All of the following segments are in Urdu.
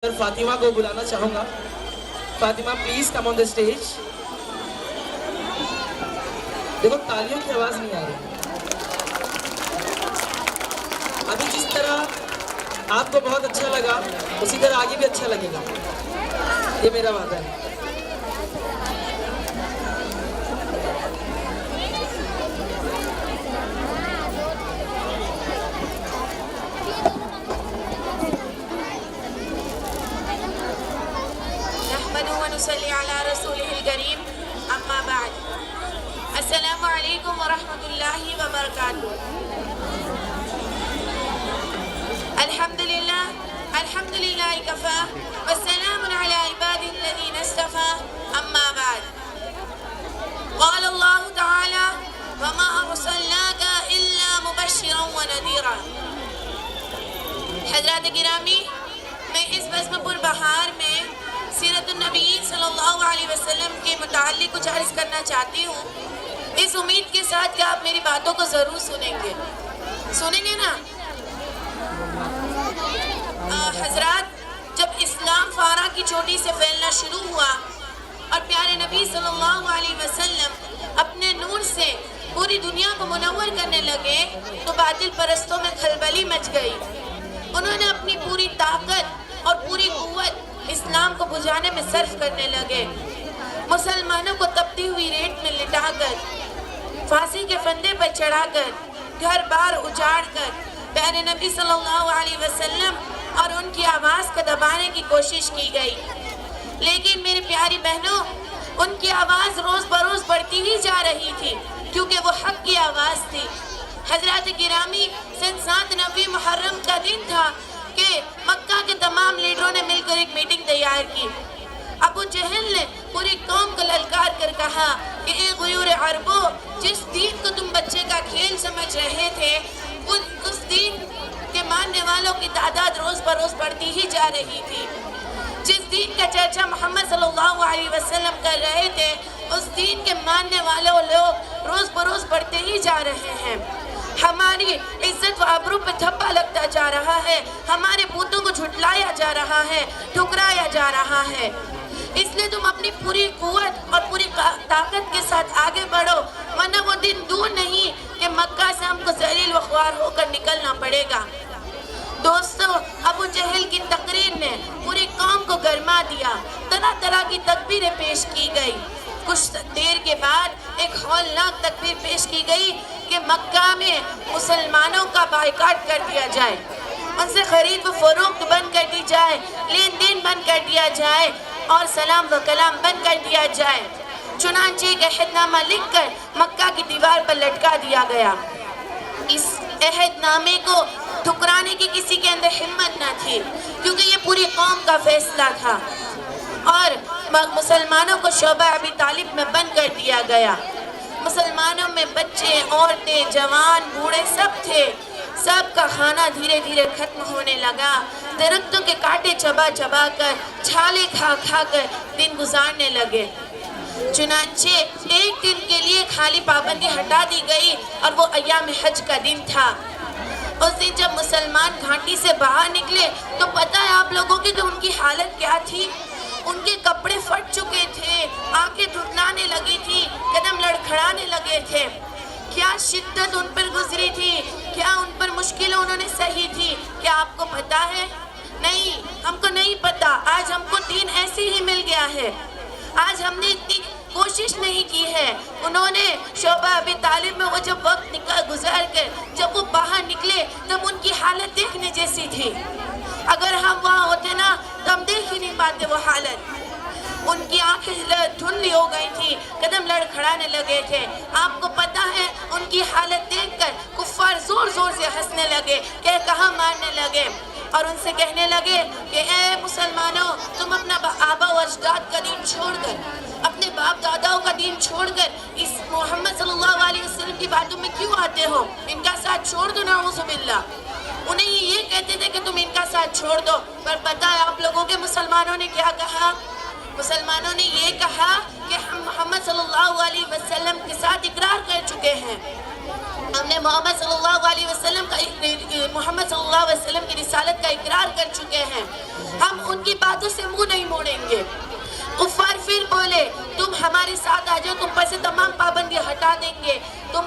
فاطمہ کو بلانا چاہوں گا. Fatima please come on the stage. دیکھو تالیوں کی آواز نہیں آ رہی. ابھی جس طرح آپ کو بہت اچھا لگا اسی طرح آگے بھی اچھا لگے گا، یہ میرا وعدہ ہے. صلی علی رسولہ الکریم اما بعد. السلام علیکم ورحمۃ اللہ وبرکاتہ. الحمدللہ کفا والسلام علی عباد الذین اصطفى اما بعد. قال اللہ تعالی وما ارسلناک الا مبشرا ونذیرا. حضرات گرامی، میں اس بزم پر بہار میں سیرت النبی صلی اللہ علیہ وسلم کے متعلق کچھ عرض کرنا چاہتی ہوں، اس امید کے ساتھ کہ آپ میری باتوں کو ضرور سنیں گے نا. حضرات، جب اسلام فارا کی چوٹی سے پھیلنا شروع ہوا اور پیارے نبی صلی اللہ علیہ وسلم اپنے نور سے پوری دنیا کو منور کرنے لگے تو باطل پرستوں میں کھلبلی مچ گئی. انہوں نے اپنی پوری طاقت اور پوری قوت اسلام کو بجھانے میں صرف کرنے لگے. مسلمانوں کو تپتی ہوئی ریت میں لٹا کر، پھانسی کے پھندے پر چڑھا کر، گھر بار اجاڑ کر پیارے نبی صلی اللہ علیہ وسلم اور ان کی آواز کو دبانے کی کوشش کی گئی. لیکن میری پیاری بہنوں، ان کی آواز روز بروز بڑھتی ہی جا رہی تھی کیونکہ وہ حق کی آواز تھی. حضرات گرامی، سن 7 نویں محرم کا دن تھا کہ مکہ کے تمام لیڈروں نے مل کر ایک میٹنگ تیار کی. ابو جہل نے پوری قوم کو للکار کر کہا کہ اے غیور عربو، جس دین کو تم بچے کا کھیل سمجھ رہے تھے اس دین کے ماننے والوں کی تعداد روز بروز بڑھتی ہی جا رہی تھی. جس دین کا چرچا محمد صلی اللہ علیہ وسلم کر رہے تھے اس دین کے ماننے والوں لوگ روز بروز بڑھتے ہی جا رہے ہیں. ہماری عزت و آبرو پہ دھبا لگتا جا رہا ہے، ہمارے بتوں کو جھٹلایا جا رہا ہے، ٹھکرایا جا رہا ہے. اس لیے تم اپنی پوری قوت اور پوری طاقت کے ساتھ آگے بڑھو، ورنہ وہ دن دور نہیں کہ مکہ سے ہم کو ذلیل و خوار ہو کر نکلنا پڑے گا. دوستو، ابو جہل کی تقریر نے پوری قوم کو گرما دیا. طرح طرح کی تکبیریں پیش کی گئی. کچھ دیر کے بعد ایک ہولناک تکبیر پیش کی گئی کہ مکہ میں مسلمانوں کا بائیکاٹ کر دیا جائے، ان سے خرید و فروخت بند کر دی جائے، لین دین بند کر دیا جائے اور سلام و کلام بند کر دیا جائے. چنانچہ ایک عہد نامہ لکھ کر مکہ کی دیوار پر لٹکا دیا گیا. اس عہد نامے کو ٹھکرانے کی کسی کے اندر ہمت نہ تھی کیونکہ یہ پوری قوم کا فیصلہ تھا اور مسلمانوں کو شعبہ ابی طالب میں بند کر دیا گیا. مسلمانوں میں بچے، عورتیں، جوان، بوڑھے سب تھے. سب کا کھانا دھیرے دھیرے ختم ہونے لگا. درختوں کے کانٹے چبا چبا کر، چھالے کھا کھا کر دن گزارنے لگے. چنانچہ ایک دن کے لیے خالی پابندی ہٹا دی گئی اور وہ ایام حج کا دن تھا. اس دن جب مسلمان گھاٹی سے باہر نکلے تو پتہ ہے آپ لوگوں کی کہ ان کی حالت کیا تھی. ان کے کپڑے پھٹ چکے تھے، آنکھیں دھندلانے لگی تھی، قدم لڑکھڑانے لگے تھے. کیا شدت ان پر گزری تھی، کیا ان پر مشکلیں انہوں نے سہی تھی، کیا آپ کو پتا ہے؟ نہیں، ہم کو نہیں پتا. آج ہم کو دین ایسے ہی مل گیا ہے. آج ہم نے اتنی کوشش نہیں کی ہے. انہوں نے شعبہ ابی طالب میں وہ جب وقت گزار کر جب وہ باہر نکلے تب ان کی حالت دیکھنے جیسی تھی. اگر ہم وہاں ہوتے نا تو ہم دیکھ ہی نہیں پاتے وہ حالت. ان کی آنکھیں دھندلی ہو گئی تھی، قدم لڑکھڑانے لگے تھے. آپ کو پتا ہے ان کی حالت دیکھ کر کفار زور زور سے ہنسنے لگے، کہا مارنے لگے اور ان سے کہنے لگے کہ اے مسلمانوں، تم اپنا آبا و اجداد کا دین چھوڑ کر، اپنے باپ داداؤں کا دین چھوڑ کر اس محمد صلی اللہ علیہ وسلم کی باتوں میں کیوں آتے ہو؟ ان کا ساتھ چھوڑ دو. نعوذ باللہ. انہیں یہ کہتے تھے کہ تم ان کا ساتھ چھوڑ دو، پر پتہ ہے آپ لوگوں کے مسلمانوں نے کیا کہا؟ مسلمانوں نے یہ کہا کہ ہم محمد صلی اللہ علیہ وسلم کے ساتھ اقرار کر چکے ہیں. ہم نے محمد صلی اللہ علیہ وسلم کی رسالت کا اقرار کر چکے ہیں، ہم ان کی باتوں سے منہ نہیں موڑیں گے۔ کفار پھر بولے تم ہمارے ساتھ آ جاؤ، تم پر سے تمام پابندیاں ہٹا دیں گے، تم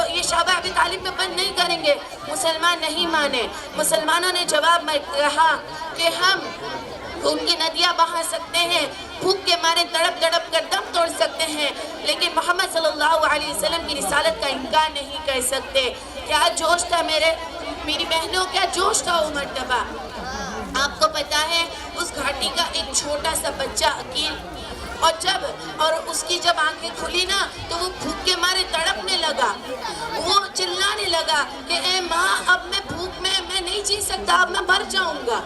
یہ شعبہ ابی طالب میں بند نہیں کریں گے۔ مسلمان نہیں مانے۔ مسلمانوں نے جواب میں کہا کہ ہم ان کی ندیاں بہا سکتے ہیں، بھوک کے مارے تڑپ تڑپ کر دم توڑ سکتے ہیں، لیکن محمد صلی اللہ علیہ وسلم کی رسالت کا انکار نہیں کر سکتے۔ کیا جوش تھا میری بہنوں، کیا جوش تھا وہ مرتبہ۔ آپ کو پتا ہے اس گھاٹی کا ایک چھوٹا سا بچہ عقیل، اور اس کی جب آنکھیں کھلی نا تو وہ بھوک کے مارے تڑپنے لگا، وہ چلانے لگا کہ اے ماں اب میں بھوک میں نہیں جی سکتا، اب میں مر جاؤں گا۔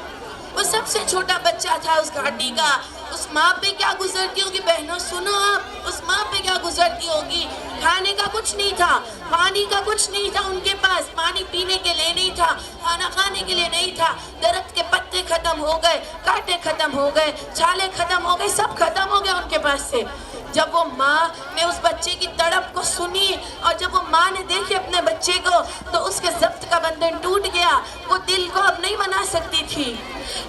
وہ سب سے چھوٹا بچہ تھا اس گھاٹی کا۔ اس ماں پہ کیا گزرتی ہوگی بہنوں، سنو آپ، اس ماں پہ کیا گزرتی ہوگی۔ کھانے کا کچھ نہیں تھا، پانی کا کچھ نہیں تھا ان کے پاس، پانی پینے کے لیے نہیں تھا، کھانا کھانے کے لیے نہیں تھا۔ درخت کے پتے ختم ہو گئے، کانٹے ختم ہو گئے، چھالے ختم ہو گئے، سب ختم ہو گیا ان کے پاس سے۔ جب وہ ماں نے اس بچے کی تڑپ کو سنی اور جب وہ ماں نے دیکھی اپنے بچے کو تو اس کے ضبط کا بندھن ٹوٹ گیا، وہ دل کو اب نہیں منا سکتی تھی۔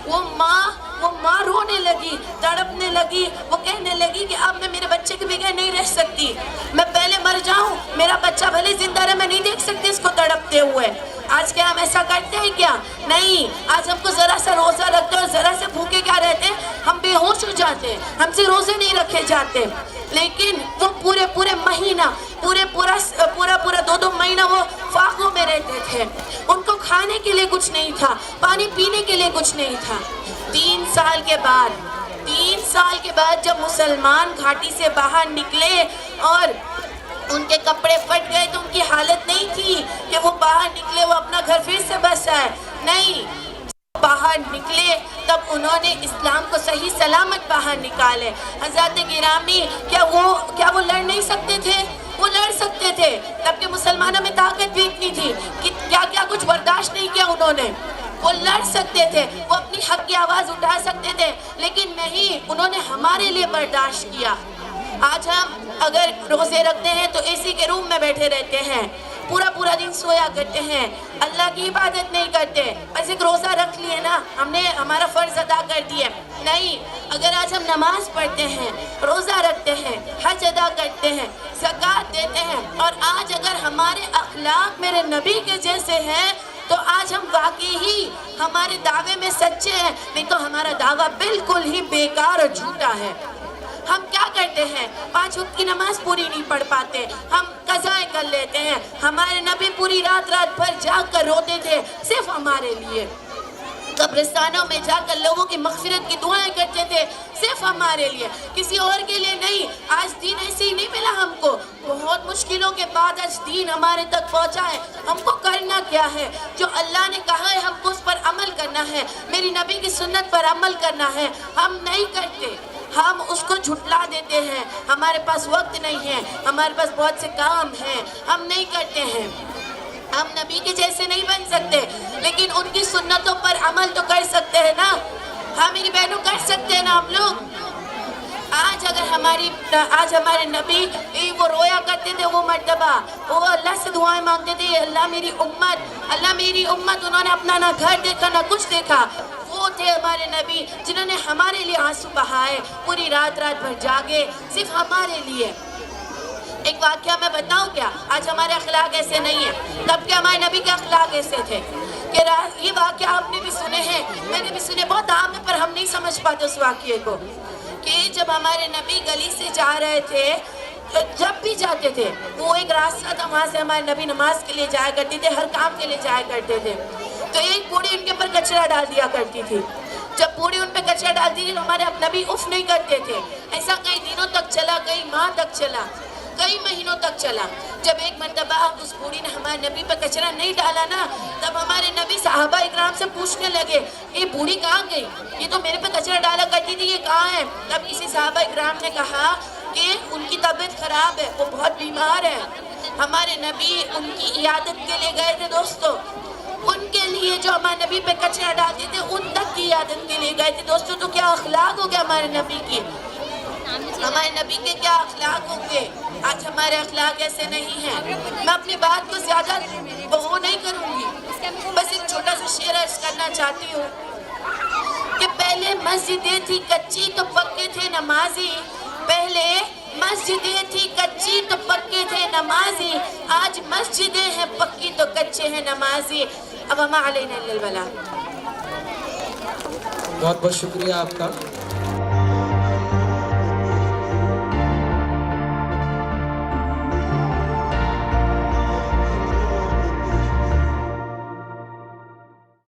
وہ ماں رونے لگی، تڑپنے لگی، وہ کہنے لگی کہ اب میں میرے بچے کے بغیر نہیں رہ سکتی، میں پہلے مر جاؤں، میرا بچہ بھلے زندہ رہے، میں نہیں دیکھ سکتی اس کو تڑپتے ہوئے۔ آج کیا ہم ایسا کرتے ہیں کیا؟ نہیں، آج ہم کو ذرا سا روزہ رکھتے ہیں اور ذرا سے بھوکے کیا رہتے ہیں، ہم بے ہوش ہو جاتے ہیں، ہم سے روزے نہیں رکھے جاتے۔ لیکن وہ پورے مہینہ پورا 2 مہینہ وہ فاقوں میں رہتے تھے، ان کو کھانے کے لیے کچھ نہیں تھا، پانی پینے کے لیے کچھ نہیں تھا۔ 3 سال کے بعد جب مسلمان گھاٹی سے باہر نکلے اور ان کے کپڑے پھٹ گئے تو ان کی حالت نہیں تھی کہ وہ باہر نکلے، وہ اپنا گھر پھر سے بسائے، نہیں، باہر نکلے تب انہوں نے اسلام کو صحیح سلامت باہر نکالے۔ حضرات گرامی، کیا وہ لڑ نہیں سکتے تھے؟ وہ لڑ سکتے تھے، تب کہ مسلمانوں میں طاقت بھی اتنی تھی کہ کیا کچھ برداشت نہیں کیا انہوں نے۔ وہ لڑ سکتے تھے، وہ اپنی حق کی آواز اٹھا سکتے تھے، لیکن نہیں، انہوں نے ہمارے لیے برداشت کیا۔ آج ہم اگر روزے رکھتے ہیں تو اے سی کے روم میں بیٹھے رہتے ہیں، پورا دن سویا کرتے ہیں، اللہ کی عبادت نہیں کرتے، بس ایک روزہ رکھ لیے نا، ہم نے ہمارا فرض ادا کر دیا۔ نہیں، اگر آج ہم نماز پڑھتے ہیں، روزہ رکھتے ہیں، حج ادا کرتے ہیں، زکوٰۃ دیتے ہیں، اور آج اگر ہمارے اخلاق میرے نبی کے جیسے ہیں تو آج ہم واقعی ہی ہمارے دعوے میں سچے ہیں، نہیں تو ہمارا دعویٰ بالکل ہی بیکار اور جھوٹا ہے۔ ہم کیا کرتے ہیں؟ 5 وقت کی نماز پوری نہیں پڑھ پاتے، ہم قضائیں کر لیتے ہیں۔ ہمارے نبی پوری رات بھر جاگ کر روتے تھے صرف ہمارے لیے، قبرستانوں میں جا کر لوگوں کی مغفرت کی دعائیں کرتے تھے صرف ہمارے لیے، کسی اور کے لیے نہیں۔ آج دین ایسے ہی نہیں ملا ہم کو، بہت مشکلوں کے بعد آج دین ہمارے تک پہنچا ہے۔ ہم کو کرنا کیا ہے؟ جو اللہ نے کہا ہے ہم کو اس پر عمل کرنا ہے، میری نبی کی سنت پر عمل کرنا ہے، ہم نہیں کرتے، ہم اس کو جھٹلا دیتے ہیں۔ ہمارے پاس وقت نہیں ہے، ہمارے پاس بہت سے کام ہیں، ہم نہیں کرتے ہیں۔ ہم نبی کے جیسے نہیں بن سکتے، لیکن ان کی سنتوں پر عمل تو کر سکتے ہیں نا۔ ہاں میری بہنوں، کر سکتے ہیں نا ہم لوگ۔ آج ہمارے نبی وہ رویا کرتے تھے، وہ مرتبہ وہ اللہ سے دعائیں مانگتے تھے، اللہ میری امت، انہوں نے اپنا نہ گھر دیکھا نہ کچھ دیکھا۔ وہ تھے ہمارے نبی جنہوں نے ہمارے لیے آنسو بہائے، پوری رات بھر جاگے صرف ہمارے لیے۔ ایک واقعہ میں بتاؤں کیا؟ آج ہمارے اخلاق ایسے نہیں ہیں، تب کہ ہمارے نبی کے اخلاق ایسے تھے کہ یہ واقعہ آپ نے بھی سنے ہیں، میں نے بھی سنے، بہت عام ہے پر ہم نہیں سمجھ پاتے اس واقعے کو، کہ جب ہمارے نبی گلی سے جا رہے تھے، جب بھی جاتے تھے، وہ ایک راستہ تھا، وہاں سے ہمارے نبی نماز کے لیے جایا کرتے تھے، ہر کام کے لیے جایا کرتے تھے، تو ایک بوڑھی ان کے اوپر کچرا ڈال دیا کرتی تھی۔ جب بوڑھی ان پہ کچرا ڈالتی تھی تو ہمارے نبی اف نہیں کرتے تھے۔ ایسا کئی دنوں تک چلا، کئی ماہ تک چلا، کئی مہینوں تک چلا۔ جب ایک مرتبہ اس بوڑھی نے ہمارے نبی پر کچرا نہیں ڈالا نا، تب ہمارے نبی صحابہ اکرام سے پوچھنے لگے، یہ بوڑھی کہاں گئی؟ یہ تو میرے پہ کچرا ڈالا کرتی تھی، یہ کہاں ہے؟ تب کسی صحابہ اکرام نے کہا کہ ان کی طبیعت خراب ہے، وہ بہت بیمار ہے۔ ہمارے نبی ان کی عیادت کے لیے گئے تھے دوستو، ان کے لیے جو ہمارے نبی پہ کچرا ڈالتے تھے ان تک کی عیادت کے لیے گئے تھے دوستو۔ تو کیا اخلاق ہو گیا ہمارے نبی کی؟ ہمارے نبی کے کیا اخلاق ہوں گے؟ آج ہمارے اخلاق ایسے نہیں ہیں۔ میں اپنی بات کو زیادہ وہ نہیں کروں گی، بس ایک چھوٹا سا شعر عرض کرنا چاہتی ہوں کہ پہلے مسجدیں تھی کچی تو پکے تھے نمازی، پہلے مسجدیں تھی کچی تو پکے تھے نمازی، آج مسجدیں ہیں پکی تو کچے ہیں نمازی۔ اب وما علینا الا البلاغ۔ بہت بہت شکریہ آپ کا۔